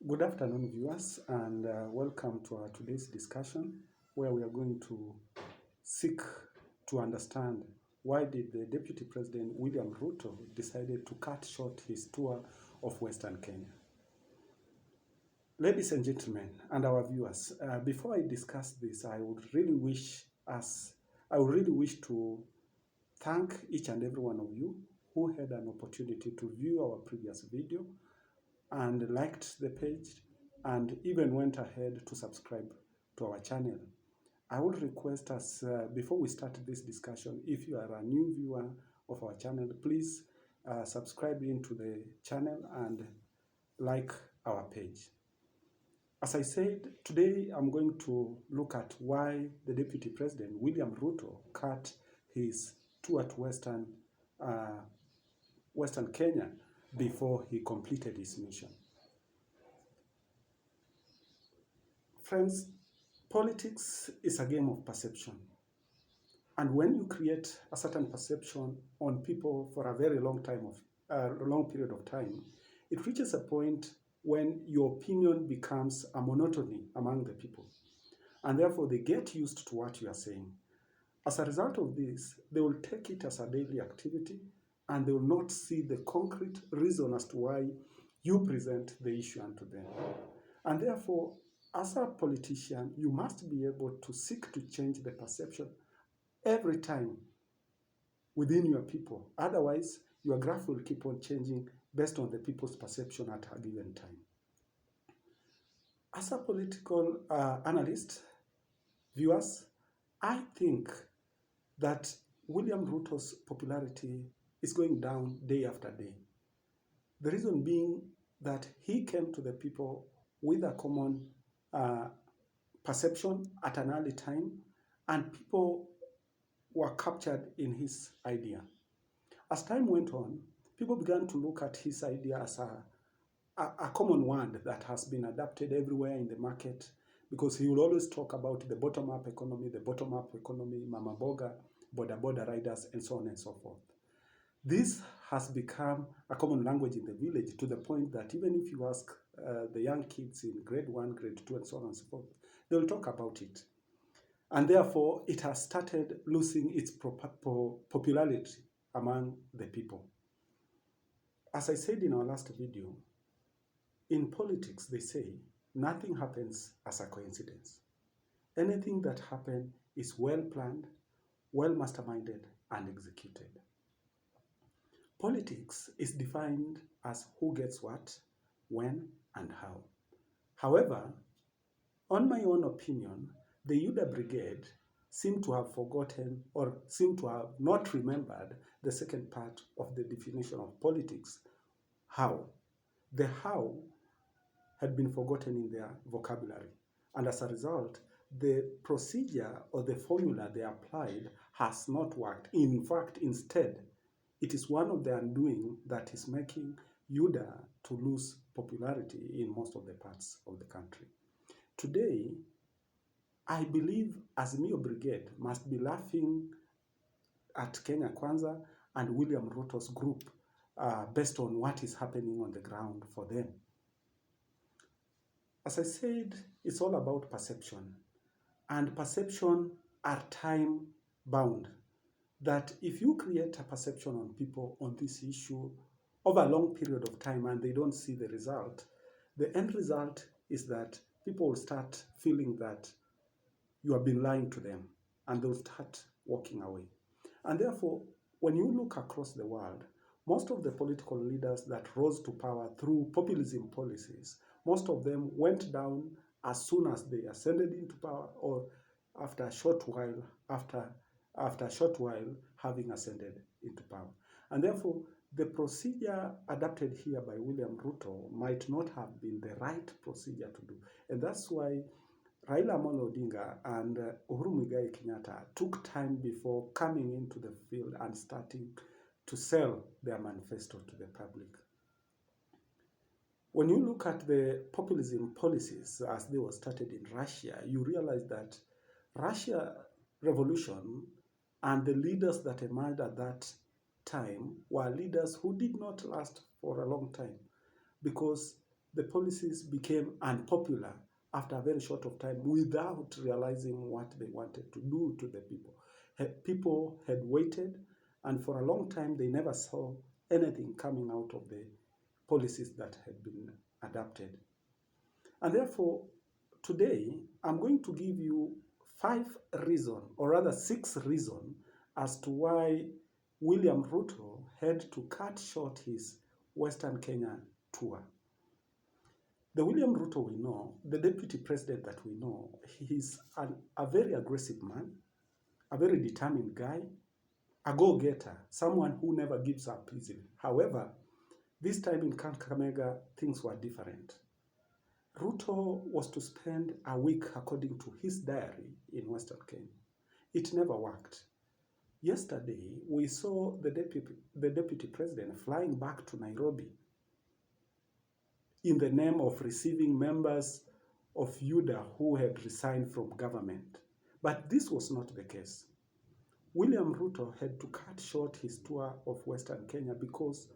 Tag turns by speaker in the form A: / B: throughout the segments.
A: Good afternoon, viewers, and welcome to our today's discussion, where we are going to seek to understand why did the Deputy President William Ruto decided to cut short his tour of Western Kenya. Ladies and gentlemen, and our viewers, before I discuss this, I would really wish to thank each and every one of you who had an opportunity to view our previous video and liked the page and even went ahead to subscribe to our channel. I would request us, before we start this discussion, if you are a new viewer of our channel, please subscribe into the channel and like our page. As I said, today I'm going to look at why the Deputy President, William Ruto, cut his tour to Western Kenya before he completed his mission. Friends, politics is a game of perception. And when you create a certain perception on people for a very long period of time, it reaches a point when your opinion becomes a monotony among the people. And therefore, they get used to what you are saying. As a result of this, they will take it as a daily activity and they will not see the concrete reason as to why you present the issue unto them. And therefore, as a politician, you must be able to seek to change the perception every time within your people. Otherwise, your graph will keep on changing based on the people's perception at a given time. As a political analyst, viewers, I think that William Ruto's popularity is going down day after day. The reason being that he came to the people with a common perception at an early time, and people were captured in his idea. As time went on, people began to look at his idea as a common word that has been adapted everywhere in the market, because he will always talk about the bottom-up economy, mama boga, boda riders, and so on and so forth. This has become a common language in the village, to the point that even if you ask the young kids in grade 1, grade 2, and so on and so forth, they will talk about it. And therefore, it has started losing its popularity among the people. As I said in our last video, in politics, they say nothing happens as a coincidence. Anything that happens is well planned, well masterminded, and executed. Politics is defined as who gets what, when, and how. However, on my own opinion, the UDA brigade seem to have forgotten or seem to have not remembered the second part of the definition of politics, how. The how had been forgotten in their vocabulary. And as a result, the procedure or the formula they applied has not worked. In fact, instead, it is one of the undoing that is making UDA to lose popularity in most of the parts of the country. Today, I believe Azimio Brigade must be laughing at Kenya Kwanza and William Ruto's group based on what is happening on the ground for them. As I said, it's all about perception. And perception are time bound. That if you create a perception on people on this issue over a long period of time and they don't see the result, the end result is that people will start feeling that you have been lying to them and they'll start walking away. And therefore, when you look across the world, most of the political leaders that rose to power through populism policies, most of them went down as soon as they ascended into power or after a short while having ascended into power. And therefore, the procedure adapted here by William Ruto might not have been the right procedure to do. And that's why Raila Odinga and Uhuru Muigai Kenyatta took time before coming into the field and starting to sell their manifesto to the public. When you look at the populism policies as they were started in Russia, you realize that Russia revolution and the leaders that emerged at that time were leaders who did not last for a long time, because the policies became unpopular after a very short of time without realizing what they wanted to do to the people. People had waited, and for a long time they never saw anything coming out of the policies that had been adopted. And therefore, today I'm going to give you 5 reasons, or rather 6 reasons, as to why William Ruto had to cut short his Western Kenya tour. The William Ruto we know, the deputy president that we know, he's a very aggressive man, a very determined guy, a go-getter, someone who never gives up easily. However, this time in Kakamega, things were different. Ruto was to spend a week, according to his diary, in Western Kenya. It never worked. Yesterday, we saw the deputy president flying back to Nairobi in the name of receiving members of UDA who had resigned from government. But this was not the case. William Ruto had to cut short his tour of Western Kenya because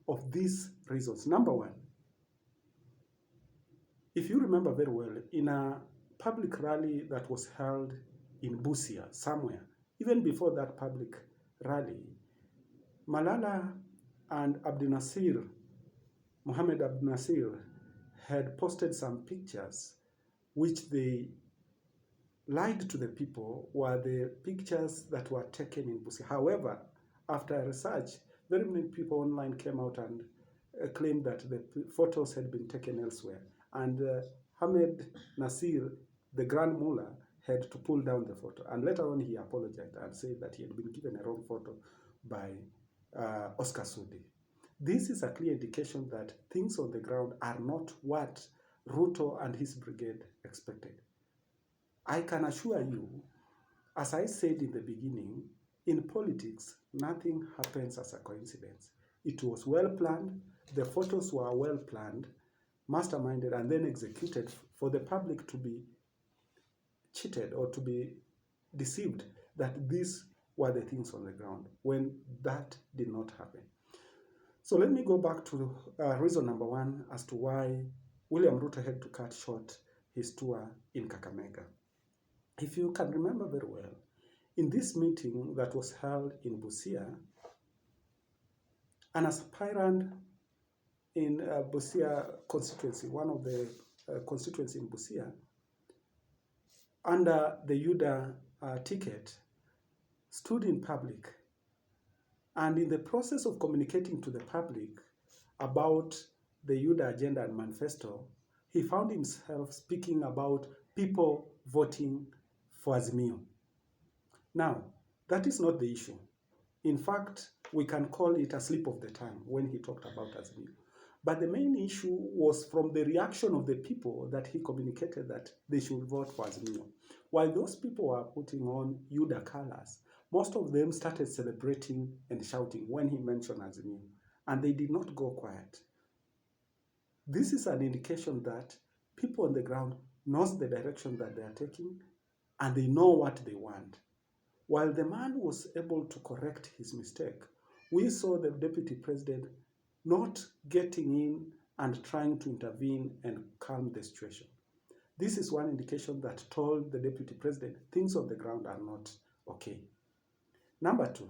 A: of these reasons. Number one, if you remember very well, in a public rally that was held in Busia, somewhere, even before that public rally, Malala and Mohammed Abdul Nasir, had posted some pictures which they lied to the people were the pictures that were taken in Busia. However, after research, very many people online came out and claimed that the photos had been taken elsewhere. And Ahmed Nasir, the Grand Mullah, had to pull down the photo. And later on, he apologized and said that he had been given a wrong photo by Oscar Sudi. This is a clear indication that things on the ground are not what Ruto and his brigade expected. I can assure you, as I said in the beginning, in politics, nothing happens as a coincidence. It was well planned, the photos were well planned, masterminded, and then executed for the public to be cheated or to be deceived that these were the things on the ground, when that did not happen. So let me go back to reason number one as to why William Ruto had to cut short his tour in Kakamega. If you can remember very well, in this meeting that was held in Busia, an aspirant in Busia constituency, one of the constituencies in Busia, under the UDA ticket, stood in public. And in the process of communicating to the public about the UDA agenda and manifesto, he found himself speaking about people voting for Azimio. Now, that is not the issue. In fact, we can call it a slip of the tongue when he talked about Azimio. But the main issue was from the reaction of the people that he communicated that they should vote for Azimio. While those people were putting on UDA colors, most of them started celebrating and shouting when he mentioned Azimio, and they did not go quiet. This is an indication that people on the ground knows the direction that they are taking, and they know what they want. While the man was able to correct his mistake, we saw the deputy president not getting in and trying to intervene and calm the situation. This is one indication that told the deputy president things on the ground are not okay. Number two,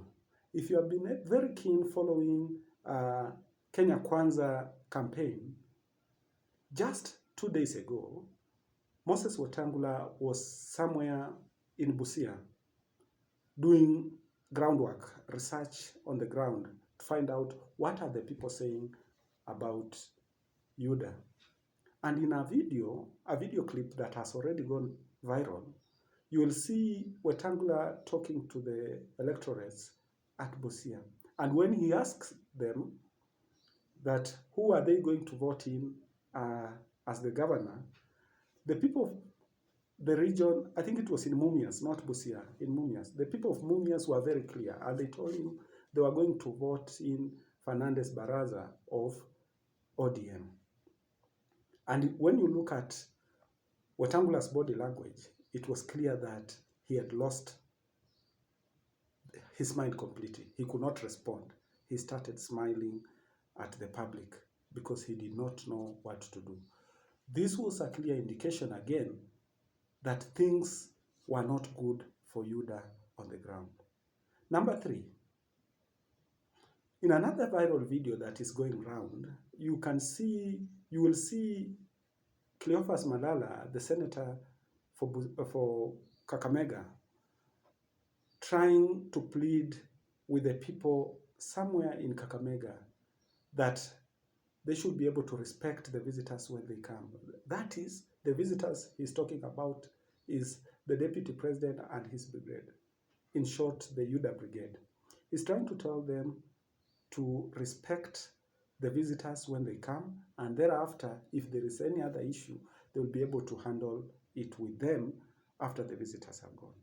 A: if you have been very keen following Kenya Kwanza campaign, just 2 days ago, Moses Wetangula was somewhere in Busia doing groundwork, research on the ground to find out what are the people saying about UDA. And in a video clip that has already gone viral, you will see Wetangula talking to the electorates at Busia. And when he asks them that who are they going to vote in as the governor, the people of the region, I think it was in Mumias, not Busia, in Mumias, the people of Mumias were very clear, and they told him they were going to vote in Fernandez Baraza of ODM. And when you look at Wetangula's body language, it was clear that he had lost his mind completely. He could not respond. He started smiling at the public because he did not know what to do. This was a clear indication again that things were not good for UDA on the ground. Number 3, in another viral video that is going around, you will see Cleophas Malala, the senator for Kakamega, trying to plead with the people somewhere in Kakamega that they should be able to respect the visitors when they come. That is, the visitors he's talking about is the deputy president and his brigade. In short, the UDA brigade. He's trying to tell them to respect the visitors when they come, and thereafter, if there is any other issue, they'll be able to handle it with them after the visitors have gone.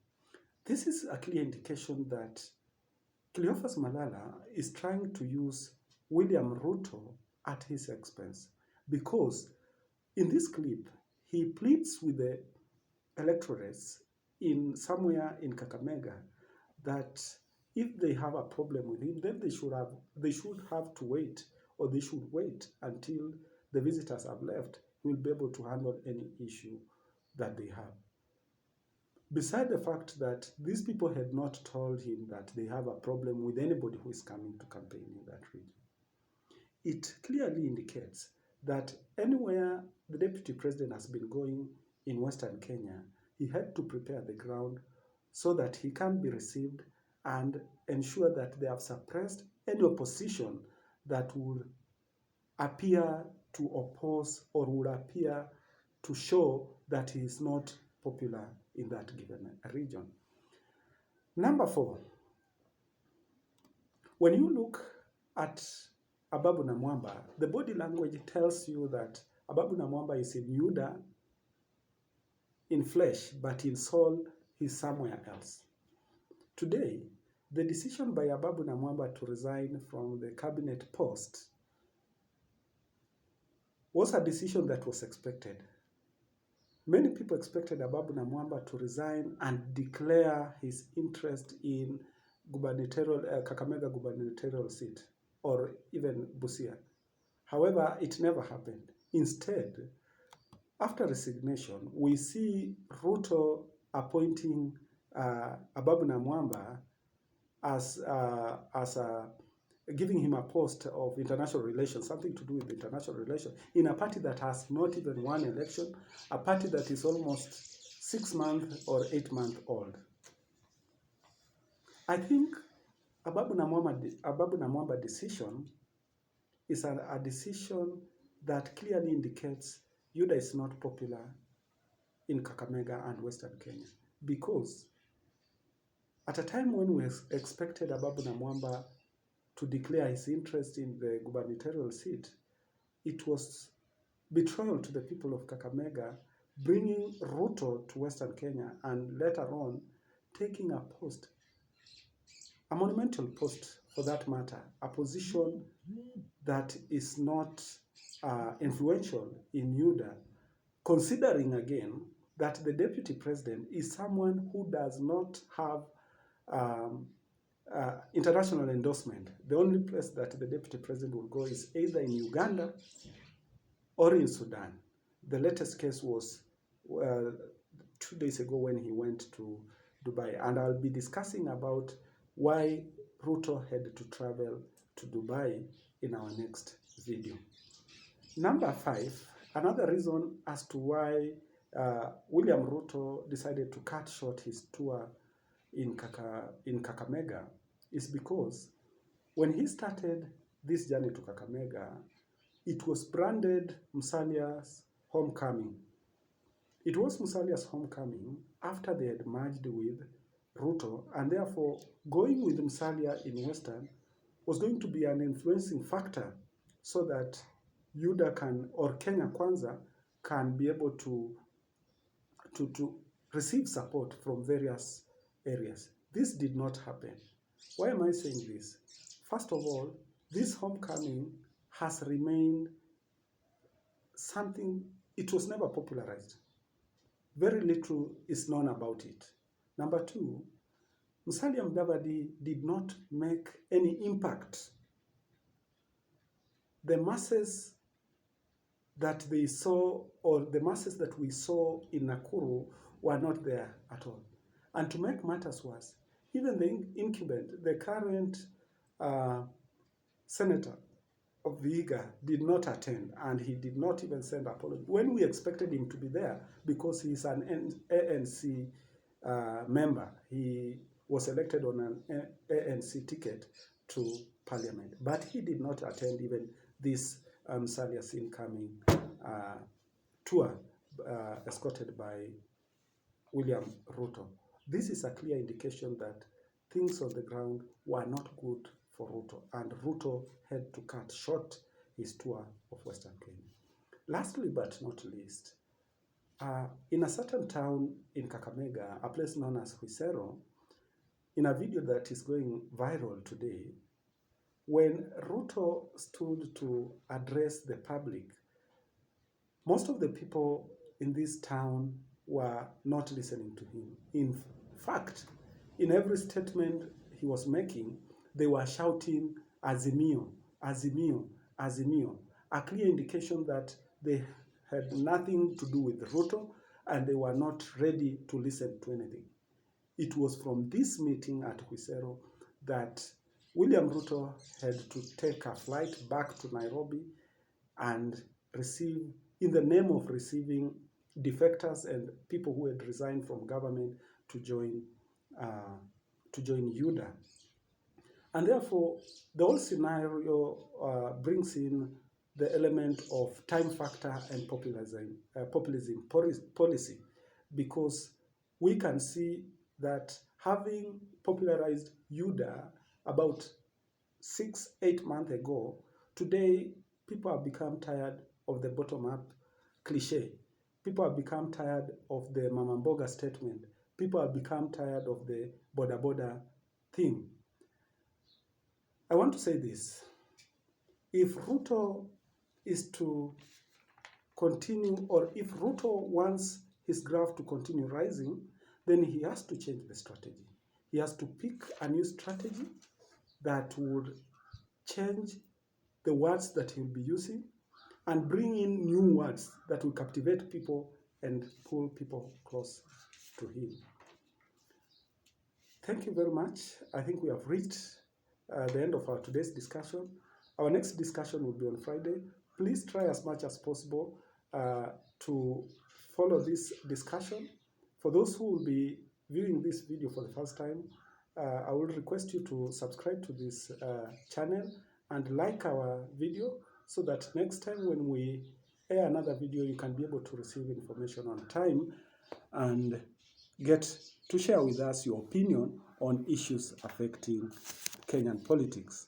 A: This is a clear indication that Cleophas Malala is trying to use William Ruto at his expense, because in this clip, he pleads with the electorates in somewhere in Kakamega that if they have a problem with him, then they should have to wait, or they should wait until the visitors have left. He will be able to handle any issue that they have. Beside the fact that these people had not told him that they have a problem with anybody who is coming to campaign in that region, it clearly indicates that anywhere the deputy president has been going in Western Kenya, he had to prepare the ground so that he can be received and ensure that they have suppressed any opposition that would appear to oppose or would appear to show that he is not popular in that given region. Number 4, when you look at Ababu Namwamba, the body language tells you that Ababu Namwamba is in UDA in flesh, but in soul, he's somewhere else. Today, the decision by Ababu Namwamba to resign from the cabinet post was a decision that was expected. Many people expected Ababu Namwamba to resign and declare his interest in Kakamega gubernatorial seat, or even Busia. However, it never happened. Instead, after resignation, we see Ruto appointing Ababu Namwamba as giving him a post of international relations, something to do with international relations, in a party that has not even won election, a party that is almost 6 months or 8 months old. I think Ababu Namwamba decision is a decision that clearly indicates UDA is not popular in Kakamega and Western Kenya, because at a time when we expected Ababu Namwamba to declare his interest in the gubernatorial seat, it was betrayal to the people of Kakamega, bringing Ruto to Western Kenya and later on taking a post, a monumental post for that matter, a position that is not influential in UDA, considering again that the deputy president is someone who does not have international endorsement. The only place that the deputy president will go is either in Uganda or in Sudan. The latest case was 2 days ago when he went to Dubai, and I'll be discussing about why Ruto had to travel to Dubai in our next video. Number 5, another reason as to why William Ruto decided to cut short his tour in Kakamega is because when he started this journey to Kakamega, it was branded Musalia's homecoming. It was Musalia's homecoming after they had merged with Ruto, and therefore going with Musalia in Western was going to be an influencing factor so that UDA can, or Kenya Kwanza, can be able to receive support from various areas. This did not happen. Why am I saying this? First of all, this homecoming has remained something, it was never popularized. Very little is known about it. Number 2, Musalia Mudavadi did not make any impact. The masses that they saw, or the masses that we saw in Nakuru, were not there at all. And to make matters worse, even the incumbent, the current uh, senator of Vihiga, did not attend, and he did not even send apology when we expected him to be there, because he's an ANC member. He was elected on an ANC ticket to parliament, but he did not attend even this Saliasin coming tour escorted by William Ruto. This is a clear indication that things on the ground were not good for Ruto, and Ruto had to cut short his tour of Western Kenya. Lastly, but not least, in a certain town in Kakamega, a place known as Huisero, in a video that is going viral today, when Ruto stood to address the public, most of the people in this town were not listening to him. In fact, in every statement he was making, they were shouting, Azimio, Azimio, Azimio, a clear indication that they had nothing to do with Ruto and they were not ready to listen to anything. It was from this meeting at Huisero that William Ruto had to take a flight back to Nairobi and receive, in the name of receiving defectors and people who had resigned from government, to join UDA. And therefore, the whole scenario brings in the element of time factor and populism policy, because we can see that having popularized UDA about 6-8 months ago, today people have become tired of the bottom-up cliche. People have become tired of the Mama Mboga statement. People have become tired of the boda boda thing. I want to say this. If Ruto is to continue, or if Ruto wants his graph to continue rising, then he has to change the strategy. He has to pick a new strategy that would change the words that he'll be using and bring in new words that will captivate people and pull people close to him. Thank you very much. I think we have reached the end of our today's discussion. Our next discussion will be on Friday. Please try as much as possible to follow this discussion. For those who will be viewing this video for the first time, I will request you to subscribe to this channel and like our video, so that next time when we air another video, you can be able to receive information on time and get to share with us your opinion on issues affecting Kenyan politics.